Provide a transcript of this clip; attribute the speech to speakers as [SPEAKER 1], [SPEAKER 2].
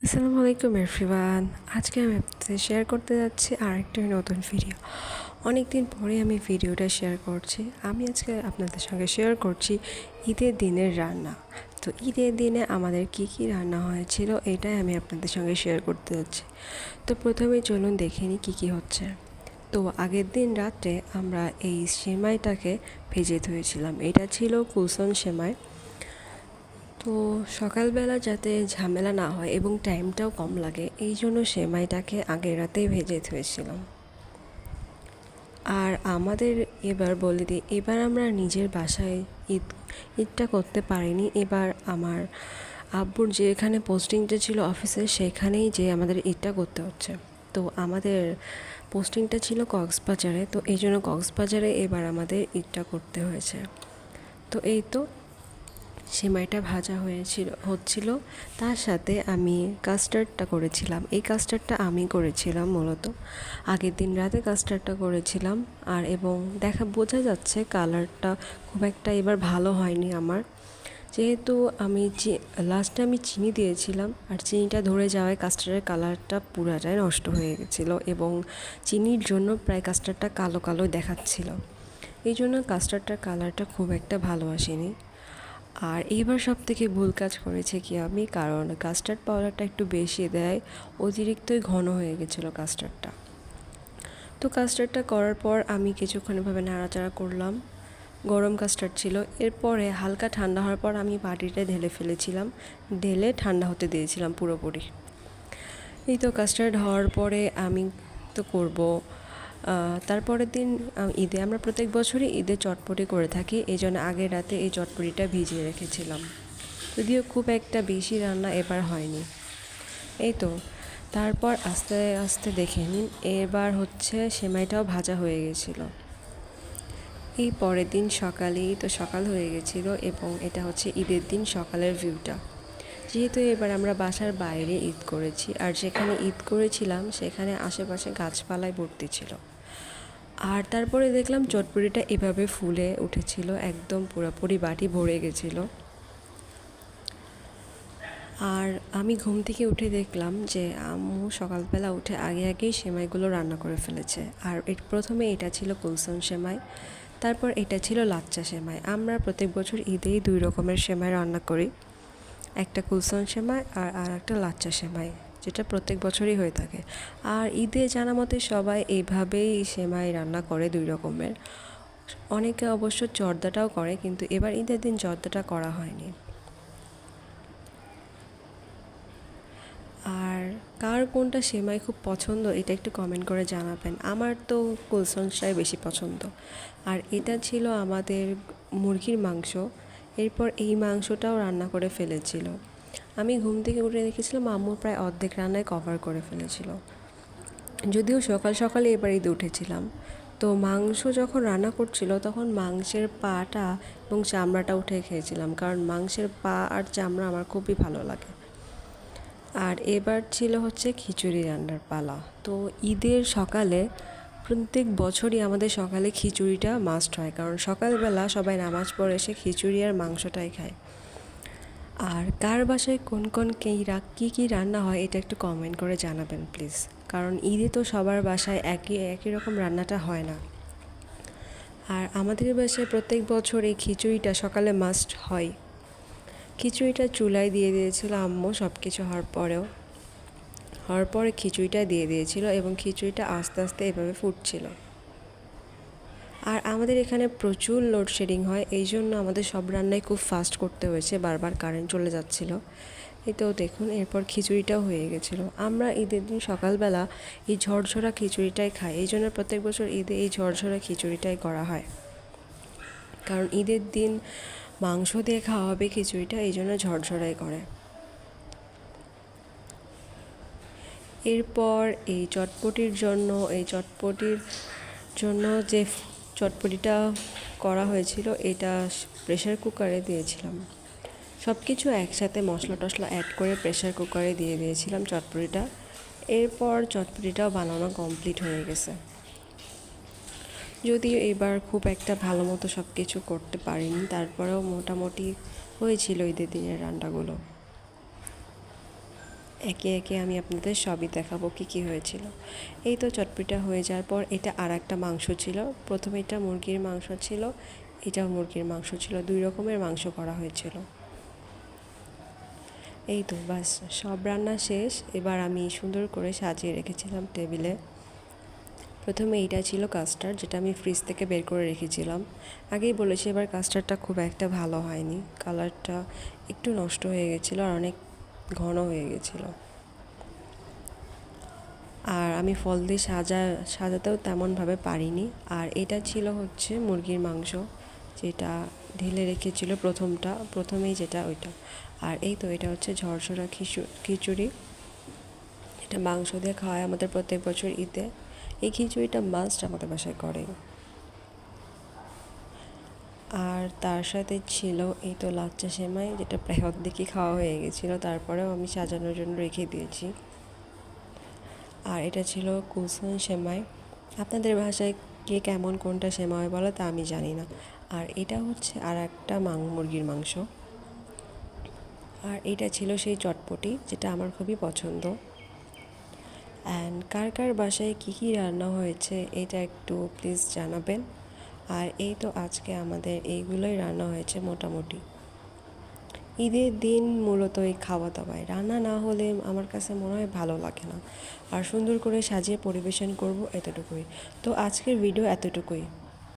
[SPEAKER 1] আসসালামু আলাইকুম এভরিওয়ান। আজকে আমি আপনাদের শেয়ার করতে যাচ্ছি আরেকটা নতুন ভিডিও। অনেক দিন পরে আমি ভিডিওটা শেয়ার করছি। আমি আজকে আপনাদের সঙ্গে শেয়ার করছি ঈদের দিনের রান্না। তো ঈদের দিনে আমাদের কি কি রান্না হয়েছিল এটাই আমি আপনাদের সঙ্গে শেয়ার করতে যাচ্ছি। তো প্রথমে চলুন দেখে নিই কী কী হচ্ছে। তো আগের দিন রাত্রে আমরা এই সেমাইটাকে ভেজে ধুয়েছিলাম। এটা ছিল কুলসন সেমাই। তো সকালবেলা যাতে ঝামেলা না হয় এবং টাইমটাও কম লাগে এই জন্য সেমাইটাকে আগের রাতেই ভেজে ধুয়েছিলাম। আর আমাদের এবার বলে দিই, এবার আমরা নিজের বাসায় ঈদটা করতে পারিনি। এবার আমার আব্বুর যেখানে পোস্টিংটা ছিল অফিসে সেখানেই যে আমাদের ঈদটা করতে হচ্ছে। তো আমাদের পোস্টিংটা ছিল কক্সবাজারে, তো এই জন্য কক্সবাজারে এবার আমাদের ঈদটা করতে হয়েছে। তো এই তো সেমাইটা ভাজা হচ্ছিল। তার সাথে আমি কাস্টার্ডটা করেছিলাম। এই কাস্টার্ডটা আমি করেছিলাম মূলত। আগের দিন রাতে কাস্টার্ডটা করেছিলাম। আর এবং বোঝা যাচ্ছে কালারটা খুব একটা এবার ভালো হয়নি আমার, যেহেতু আমি লাস্টে আমি চিনি দিয়েছিলাম আর চিনিটা ধরে যাওয়ায় কাস্টার্ডের কালারটা পুরাটাই নষ্ট হয়ে গেছিলো এবং চিনির জন্য প্রায় কাস্টার্ডটা কালো কালো দেখাচ্ছিল। এই জন্য কাস্টার্ডটার কালারটা খুব একটা ভালো আসেনি। আর এইবার সবথেকে ভুল কাজ করেছি কি আমি, কারণ কাস্টার্ড পাউডারটা একটু বেশি দেয়, অতিরিক্তই ঘন হয়ে গেছিলো কাস্টার্ডটা। তো কাস্টার্ডটা করার পর আমি কিছুক্ষণ এভাবে নাড়াচাড়া করলাম। গরম কাস্টার্ড ছিল। এরপরে হালকা ঠান্ডা হওয়ার পর আমি বাটিটা ঢেলে ফেলেছিলাম, ঢেলে ঠান্ডা হতে দিয়েছিলাম পুরোপুরি। এই তো কাস্টার্ড হওয়ার পরে আমি তো করব তারপরের দিন ঈদে আমরা প্রত্যেক বছরই ঈদে চটপটি করে থাকি, এই জন্য আগের রাতে এই চটপটিটা ভিজিয়ে রেখেছিলাম। যদিও খুব একটা বেশি রান্না এবার হয়নি। এই তো তারপর আস্তে আস্তে দেখে নিন, এবার হচ্ছে সেমাইটাও ভাজা হয়ে গেছিলো। এই পরের দিন সকালেই তো সকাল হয়ে গেছিলো এবং এটা হচ্ছে ঈদের দিন সকালের ভিউটা। যেহেতু এবার আমরা বাসার বাইরে ঈদ করেছি, আর যেখানে ঈদ করেছিলাম সেখানে আশেপাশে গাছপালায় ভর্তি ছিল। আর তারপরে দেখলাম চটপটিটা এভাবে ফুলে উঠেছিল, একদম পুরোপুরি বাটি ভরে গেছিলো। আর আমি ঘুম থেকে উঠে দেখলাম যে আম্মু সকালবেলা উঠে আগে আগেই সেমাইগুলো রান্না করে ফেলেছে। আর প্রথমে এটা ছিল কুলসন সেমাই, তারপর এটা ছিল লাচ্চা সেমাই। আমরা প্রত্যেক বছর ঈদেই 2 রকমের সেমাই রান্না করি, একটা কুলসন সেমাই আর একটা লাচ্চা সেমাই, যেটা প্রত্যেক বছরই হয়ে থাকে। আর ঈদে জানা মতে সবাই এইভাবেই সেমাই রান্না করে 2 রকমের। অনেকে অবশ্য জর্দাটাও করে, কিন্তু এবার ঈদের দিন জর্দাটা করা হয়নি। আর কার কোনটা সেমাই খুব পছন্দ এটা একটু কমেন্ট করে জানাবেন। আমার তো কুলসনটাই বেশি পছন্দ। আর এটা ছিল আমাদের মুরগির মাংস। এরপর এই মাংসটাও রান্না করে ফেলেছিল। আমি ঘুম থেকে উঠে দেখেছিলাম আম্মু প্রায় অর্ধেক রান্নায় কভার করে ফেলেছিল। যদিও সকাল সকালে এবার ঈদে উঠেছিলাম, তো মাংস যখন রান্না করছিল তখন মাংসের পাটা এবং চামড়াটা উঠে খেয়েছিলাম, কারণ মাংসের পা আর চামড়া আমার খুবই ভালো লাগে। আর এবার ছিল হচ্ছে খিচুড়ি রান্নার পালা। তো ঈদের সকালে প্রত্যেক বছরই আমাদের সকালে খিচুড়িটা মাস্ট হয়, কারণ সকালবেলা সবাই নামাজ পড়ে এসে খিচুড়ি আর মাংসটাই খায়। আর কার বাসায় কোন কোন কী কী রান্না হয় এটা একটু কমেন্ট করে জানাবেন প্লিজ, কারণ ঈদে তো সবার বাসায় একই রকম রান্নাটা হয় না। আর আমাদের বাসায় প্রত্যেক বছর এই খিচুড়িটা সকালে মাস্ট হয়। খিচুড়িটা চুলায় দিয়ে দিয়েছিল আম্মু, সব কিছু হওয়ার পরে খিচুড়িটা দিয়ে দিয়েছিল এবং খিচুড়িটা আস্তে আস্তে এভাবে ফুটছিল। আর আমাদের এখানে প্রচুর লোডশেডিং হয়, এই জন্য আমাদের সব রান্নাই খুব ফাস্ট করতে হয়েছে, বারবার কারেন্ট চলে যাচ্ছিল। এই তো দেখুন এরপর খিচুড়িটাও হয়ে গেছিলো। আমরা ঈদের দিন সকালবেলা এই ঝরঝরা খিচুড়িটাই খাই, এই জন্য প্রত্যেক বছর ঈদে এই ঝরঝরা খিচুড়িটাই করা হয়, কারণ ঈদের দিন মাংস দিয়ে খাওয়া হবে খিচুড়িটা, এই জন্য ঝরঝরাই করে। এরপর এই চটপটির জন্য যে চটপটিটা করা হয়েছিল এটা প্রেশার কুকারে দিয়েছিলাম। সব কিছু একসাথে মশলা টশলা অ্যাড করে প্রেশার কুকারে দিয়ে দিয়েছিলাম চটপটিটা। এরপর চটপটিটাও বানানো কমপ্লিট হয়ে গেছে। যদিও এবার খুব একটা ভালো মতো সব কিছু করতে পারিনি, তারপরেও মোটামুটি হয়েছিল ঈদের দিনের রান্নাগুলো। একে একে আমি আপনাদের সবই দেখাবো কী কী হয়েছিল। এই তো চটপিটা হয়ে যাওয়ার পর এটা আর একটা মাংস ছিল। প্রথমে এটা মুরগির মাংস ছিল, এটাও মুরগির মাংস ছিল, 2 রকমের মাংস করা হয়েছিল। এই তো বাস সব রান্না শেষ। এবার আমি সুন্দর করে সাজিয়ে রেখেছিলাম টেবিলে। প্রথমে এইটা ছিল কাস্টার্ড, যেটা আমি ফ্রিজ থেকে বের করে রেখেছিলাম। আগেই বলেছি এবার কাস্টার্ডটা খুব একটা ভালো হয়নি, কালারটা একটু নষ্ট হয়ে গেছিলো আর অনেক ঘন হয়ে গেছিলো। আর আমি ফল দিয়ে সাজাতেও তেমনভাবে পারিনি। আর এটা ছিল হচ্ছে মুরগির মাংস, যেটা ঢেলে রেখেছিল প্রথমেই যেটা ওইটা। আর এই তো এটা হচ্ছে ঝরঝরা খিচুড়ি। এটা মাংস দিয়ে খাওয়ায় আমাদের প্রত্যেক বছর ঈদে। এই খিচুড়িটা মাস্ট আমাদের বাসায় করে। আর তার সাথে ছিল এই তো লাচ্চা সেমাই, যেটা প্রায় অর্ধেকই খাওয়া হয়ে গেছিলো, তারপরেও আমি সাজানোর জন্য রেখে দিয়েছি। আর এটা ছিল কুলসুম সেমাই। আপনাদের ভাষায় কে কেমন কোনটা সেমাই বলে তা আমি জানি না। আর এটা হচ্ছে আর একটা মুরগির মাংস। আর এটা ছিল সেই চটপটি, যেটা আমার খুবই পছন্দ। অ্যান্ড কার কার বাসায় কী কী রান্না হয়েছে এটা একটু প্লিজ জানাবেন। আর এই তো আজকে আমাদের এইগুলোই রান্না হয়েছে মোটামুটি। ঈদের দিন মূলত এই খাওয়া দাওয়ায় রান্না না হলে আমার কাছে মনে হয় ভালো লাগে না। আর সুন্দর করে সাজিয়ে পরিবেশন করব, এতটুকুই। তো আজকের ভিডিও এতটুকুই।